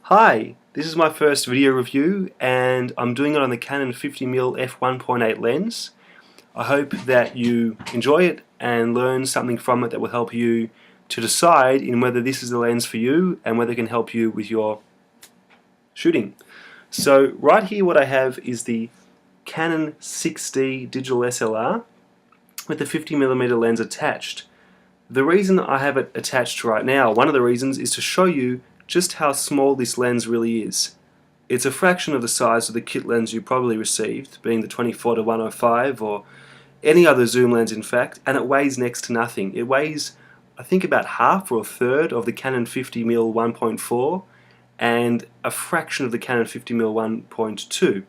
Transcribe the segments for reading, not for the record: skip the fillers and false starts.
Hi, this is my first video review and I'm doing it on the Canon 50mm f1.8 lens. I hope that you enjoy it and learn something from it that will help you to decide in whether this is the lens for you and whether it can help you with your shooting. So right here what I have is the Canon 6D digital SLR with the 50mm lens attached. The reason I have it attached right now, one of the reasons, is to show you just how small this lens really is. It's a fraction of the size of the kit lens you probably received, being the 24-105 or any other zoom lens in fact, and it weighs next to nothing. It weighs, I think, about half or a third of the Canon 50mm 1.4 and a fraction of the Canon 50mm 1.2.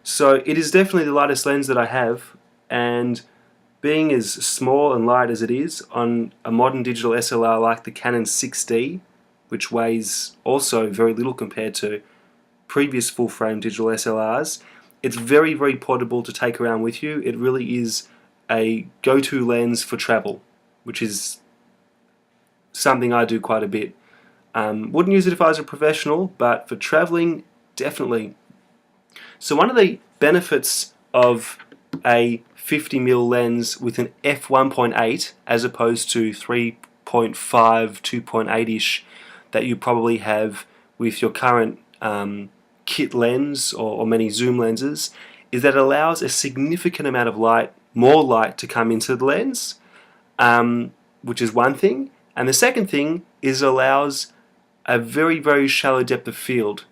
So it is definitely the lightest lens that I have, and being as small and light as it is on a modern digital SLR like the Canon 6D, which weighs also very little compared to previous full-frame digital SLRs, it's very, very portable to take around with you. It really is a go-to lens for travel, which is something I do quite a bit. Wouldn't use it if I was a professional, but for traveling, definitely. So one of the benefits of a 50mm lens with an f1.8 as opposed to 3.5, 2.8ish that you probably have with your current kit lens or many zoom lenses is that it allows a significant amount of light, more light, to come into the lens, which is one thing. And the second thing is it allows a very, very shallow depth of field,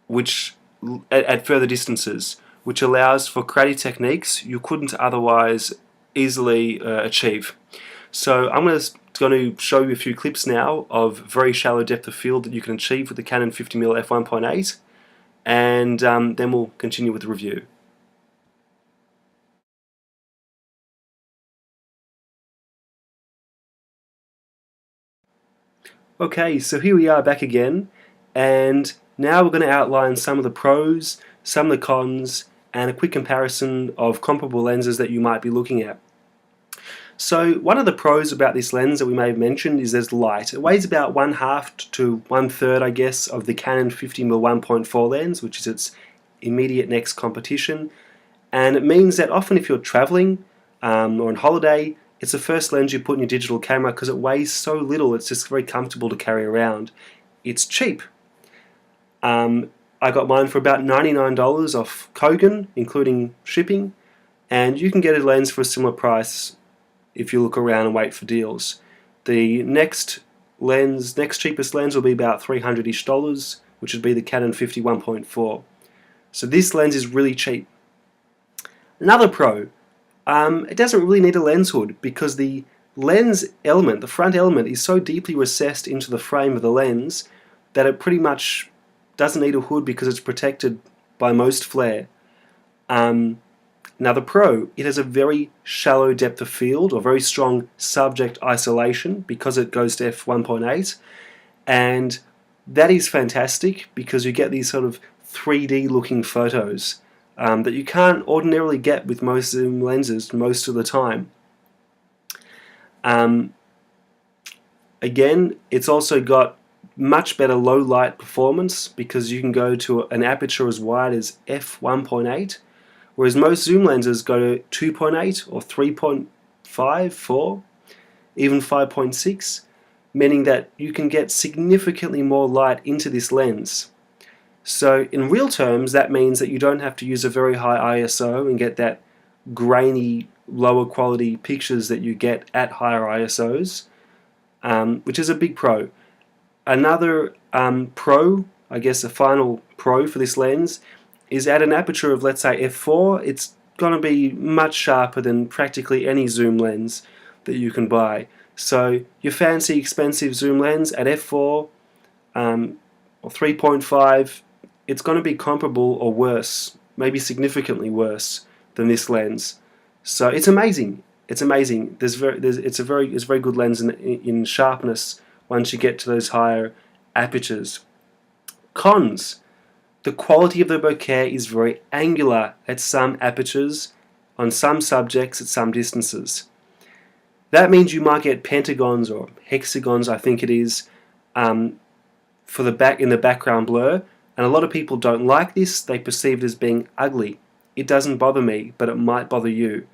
which at further distances, which allows for creative techniques you couldn't otherwise easily achieve. So I'm going to show you a few clips now of very shallow depth of field that you can achieve with the Canon 50mm f1.8, and then we'll continue with the review. Okay, so here we are back again, and now we're going to outline some of the pros, some of the cons, and a quick comparison of comparable lenses that you might be looking at. So one of the pros about this lens that we may have mentioned is there's light. It weighs about 1/2 to 1/3, I guess, of the Canon 50mm 1.4 lens, which is its immediate next competition. And it means that often if you're traveling or on holiday, it's the first lens you put in your digital camera because it weighs so little. It's just very comfortable to carry around. It's cheap. I got mine for about $99 off Kogan, including shipping, and you can get a lens for a similar price if you look around and wait for deals. The next cheapest lens will be about $300-ish, which would be the Canon 50 1.4. So this lens is really cheap. Another pro, it doesn't really need a lens hood because the lens element, the front element, is so deeply recessed into the frame of the lens that it pretty much doesn't need a hood because it's protected by most flare. Another pro, it has a very shallow depth of field or very strong subject isolation because it goes to f1.8, and that is fantastic because you get these sort of 3D looking photos that you can't ordinarily get with most zoom lenses most of the time. Again, it's also got much better low light performance because you can go to an aperture as wide as f1.8, whereas most zoom lenses go to 2.8 or 3.5, 4, even 5.6, meaning that you can get significantly more light into this lens. So in real terms, that means that you don't have to use a very high ISO and get that grainy, lower quality pictures that you get at higher ISOs, which is a big pro. Another pro, I guess a final pro for this lens, is at an aperture of, let's say, f4, it's going to be much sharper than practically any zoom lens that you can buy. So your fancy expensive zoom lens at f4 or 3.5, it's going to be comparable or worse, maybe significantly worse than this lens. So it's amazing. It's amazing. It's a very good lens in sharpness once you get to those higher apertures. Cons. The quality of the bokeh is very angular at some apertures, on some subjects at some distances. That means you might get pentagons or hexagons, I think it is, for the back in the background blur, and a lot of people don't like this. They perceive it as being ugly. It doesn't bother me, but it might bother you.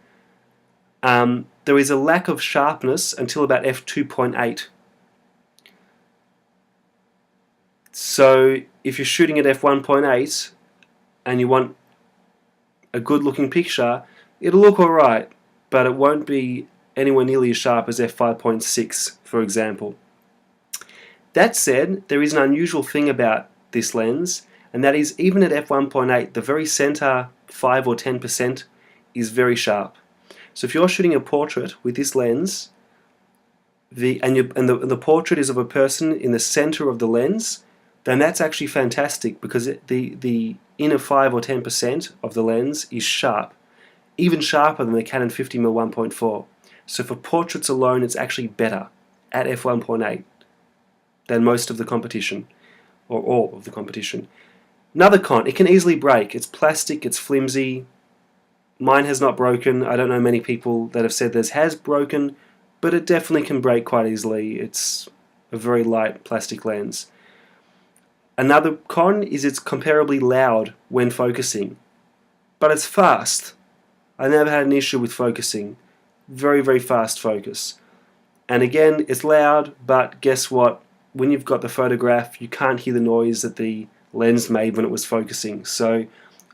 There is a lack of sharpness until about f2.8. So if you're shooting at f1.8 and you want a good looking picture, it'll look alright, but it won't be anywhere nearly as sharp as f5.6, for example. That said, there is an unusual thing about this lens, and that is even at f1.8, the very center 5 or 10% is very sharp. So if you're shooting a portrait with this lens, the portrait is of a person in the center of the lens, then that's actually fantastic, because the inner 5 or 10% of the lens is sharp, even sharper than the Canon 50mm 1.4. So for portraits alone, it's actually better at f1.8 than most of the competition, or all of the competition. Another con, it can easily break. It's plastic, it's flimsy. Mine has not broken. I don't know many people that have said theirs has broken, but it definitely can break quite easily. It's a very light plastic lens. Another con is it's comparably loud when focusing, but it's fast. I never had an issue with focusing. Very, very fast focus. And again, it's loud, but guess what? When you've got the photograph, you can't hear the noise that the lens made when it was focusing. So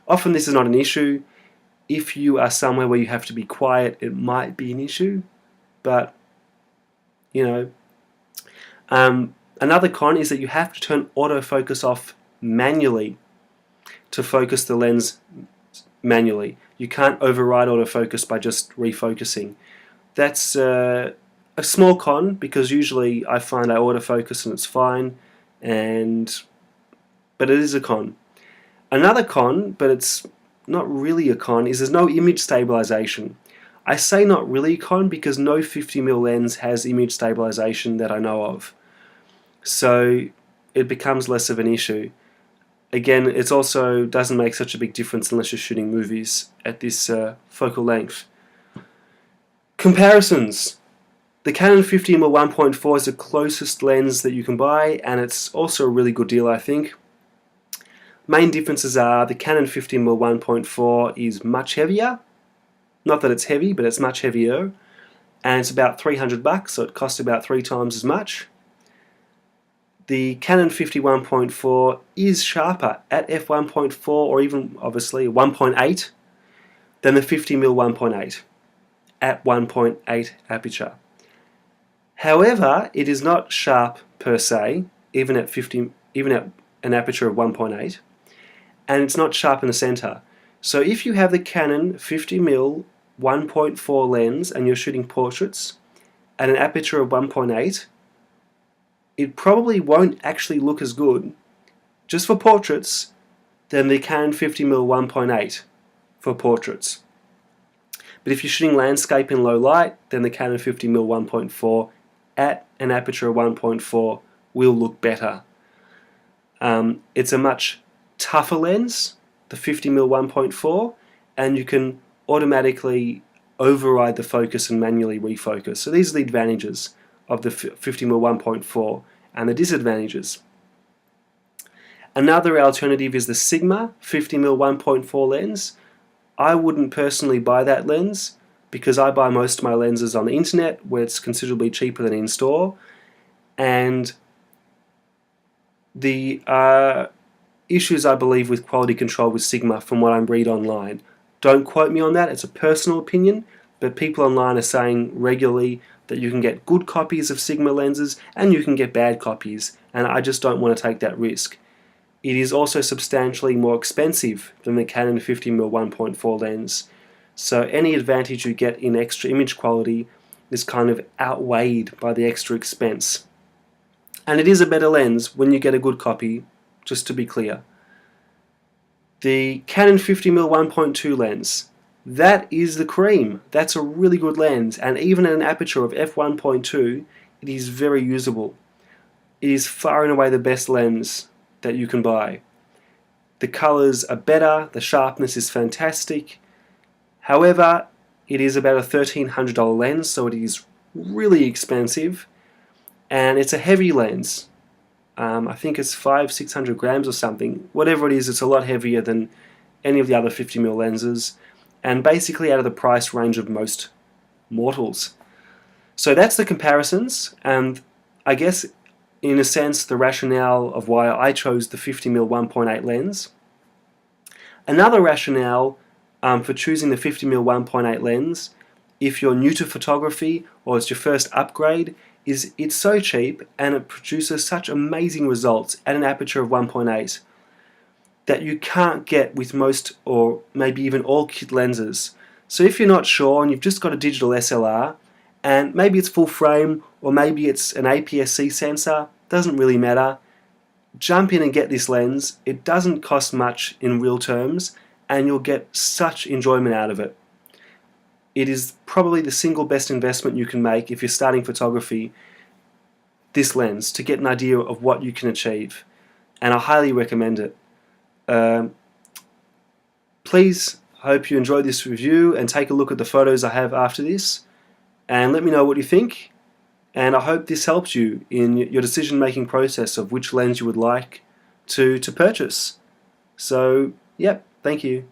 often this is not an issue. If you are somewhere where you have to be quiet, it might be an issue, but you know. Another con is that you have to turn autofocus off manually to focus the lens manually. You can't override autofocus by just refocusing. That's a small con, because usually I find I autofocus and it's fine, but it is a con. Another con, but it's not really a con, is there's no image stabilization. I say not really a con because no 50mm lens has image stabilization that I know of. So it becomes less of an issue. Again, it also doesn't make such a big difference unless you're shooting movies at this focal length. Comparisons. The Canon 50mm 1.4 is the closest lens that you can buy, and it's also a really good deal, I think. Main differences are the Canon 50mm 1.4 is much heavier. Not that it's heavy, but it's much heavier. And it's about $300, so it costs about 3 times as much. The Canon 51.4 is sharper at f1.4, or even obviously 1.8, than the 50mm 1.8 at 1.8 aperture. However, it is not sharp per se, even at an aperture of 1.8, and it's not sharp in the center. So if you have the Canon 50mm 1.4 lens and you're shooting portraits at an aperture of 1.8, it probably won't actually look as good, just for portraits, than the Canon 50mm 1.8 for portraits. But if you're shooting landscape in low light, then the Canon 50mm 1.4 at an aperture of 1.4 will look better. It's a much tougher lens, the 50mm 1.4, and you can automatically override the focus and manually refocus. So these are the advantages of the 50mm 1.4 and the disadvantages. Another alternative is the Sigma 50mm 1.4 lens. I wouldn't personally buy that lens because I buy most of my lenses on the internet where it's considerably cheaper than in store, and the issues I believe with quality control with Sigma from what I read online. Don't quote me on that, it's a personal opinion, but people online are saying regularly that you can get good copies of Sigma lenses and you can get bad copies, and I just don't want to take that risk. It is also substantially more expensive than the Canon 50mm 1.4 lens, so any advantage you get in extra image quality is kind of outweighed by the extra expense. And it is a better lens when you get a good copy, just to be clear. The Canon 50mm 1.2 lens, that is the cream. That's a really good lens, and even at an aperture of f1.2, it is very usable. It is far and away the best lens that you can buy. The colors are better, the sharpness is fantastic. However, it is about a $1,300 lens, so it is really expensive, and it's a heavy lens. I think it's 500-600 grams or something. Whatever it is, it's a lot heavier than any of the other 50mm lenses, and basically out of the price range of most mortals. So that's the comparisons, and I guess in a sense the rationale of why I chose the 50mm 1.8 lens. Another rationale for choosing the 50mm 1.8 lens, if you're new to photography or it's your first upgrade, is it's so cheap and it produces such amazing results at an aperture of 1.8 that you can't get with most or maybe even all kit lenses. So if you're not sure and you've just got a digital SLR and maybe it's full frame or maybe it's an APS-C sensor, doesn't really matter, jump in and get this lens. It doesn't cost much in real terms and you'll get such enjoyment out of it. It is probably the single best investment you can make if you're starting photography, this lens, to get an idea of what you can achieve, and I highly recommend it. Please, hope you enjoyed this review and take a look at the photos I have after this and let me know what you think, and I hope this helps you in your decision making process of which lens you would like to purchase. So, yep, thank you.